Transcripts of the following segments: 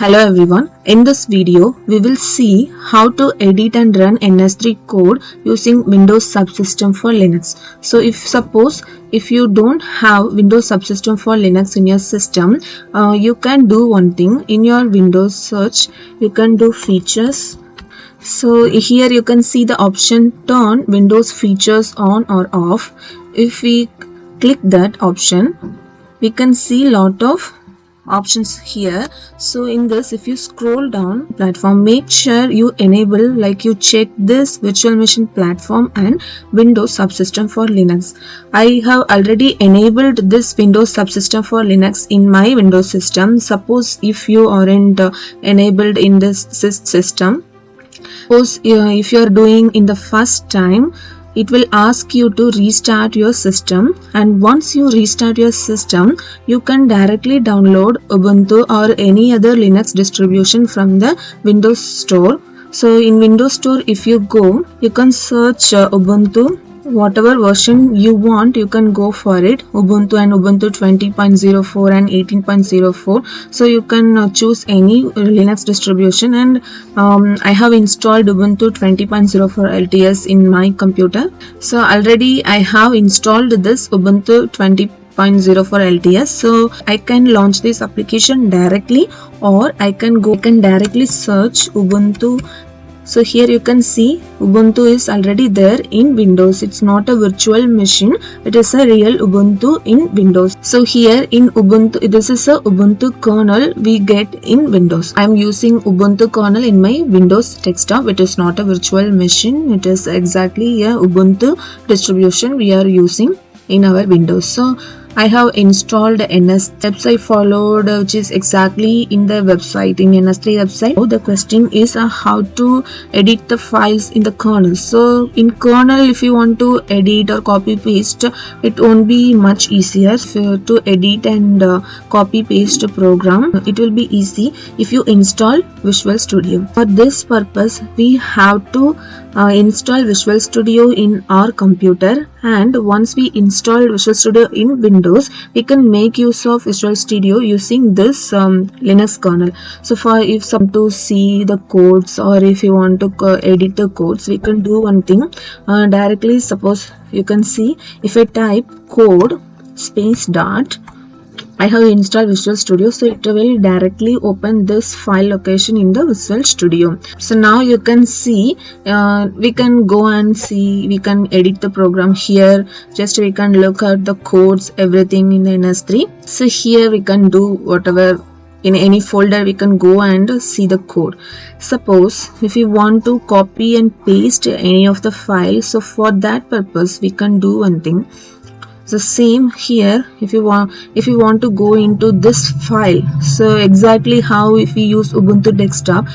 Hello everyone, in this video we will see how to edit and run NS3 code using Windows Subsystem for Linux. So if you don't have Windows Subsystem for Linux in your system, you can do one thing. In your Windows search you can do features. So here you can see the option turn Windows features on or off. If we click that option, we can see lot of options here. So in this, if you scroll down platform, make sure you enable, like you check this virtual machine platform and Windows Subsystem for Linux. I have already enabled this Windows Subsystem for Linux in my Windows system. Suppose if you aren't enabled in this system, suppose if you are doing in the first time, it will ask you to restart your system, and once you restart your system you can directly download Ubuntu or any other Linux distribution from the Windows Store. So in Windows Store, if you go, you can search Ubuntu. Whatever version you want, you can go for it. Ubuntu and Ubuntu 20.04 and 18.04. So you can choose any Linux distribution, and I have installed Ubuntu 20.04 LTS in my computer. So already I have installed this Ubuntu 20.04 LTS, so I can launch this application directly, or I can directly search Ubuntu. So here you can see Ubuntu is already there in Windows. It's not a virtual machine, it is a real Ubuntu in Windows. So here in Ubuntu, this is a Ubuntu kernel we get in Windows. I am using Ubuntu kernel in my Windows desktop. It is not a virtual machine, it is exactly a Ubuntu distribution we are using in our Windows. So I have installed NS steps I followed, which is exactly in the website, in NS3 website. So the question is how to edit the files in the kernel. So in kernel, if you want to edit or copy paste, it won't be much easier to edit and copy paste a program. It will be easy if you install Visual Studio. For this purpose, we have to install Visual Studio in our computer, and once we install Visual Studio in Windows, we can make use of Visual Studio using this Linux kernel. So for if some to see the codes, or if you want to edit the codes, we can do one thing directly. Suppose you can see, if I type code space dot, I have installed Visual Studio, so it will directly open this file location in the Visual Studio. So now you can see, we can go and see, we can edit the program here. Just we can look at the codes, everything in the NS3. So here we can do whatever. In any folder we can go and see the code. Suppose if you want to copy and paste any of the files, so for that purpose we can do one thing. The same here, if you want to go into this file, so exactly how if we use Ubuntu desktop,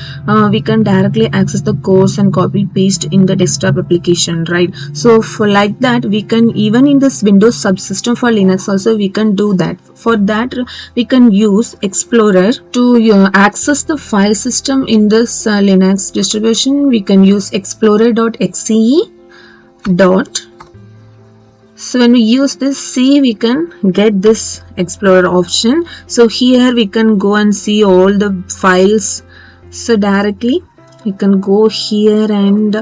we can directly access the codes and copy paste in the desktop application, right? So for like that, we can, even in this Windows Subsystem for Linux also we can do that. For that we can use Explorer to access the file system in this Linux distribution. We can use explorer.xe . So when we use this C, we can get this Explorer option. So here we can go and see all the files. So directly we can go here and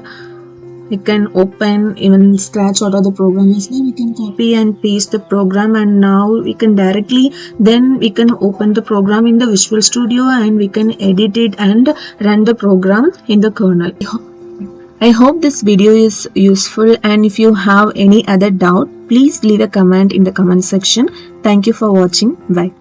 we can open, even scratch out of the program is there. We can copy and paste the program, and now we can directly, then we can open the program in the Visual Studio and we can edit it and run the program in the kernel. I hope this video is useful, and if you have any other doubt, please leave a comment in the comment section. Thank you for watching. Bye.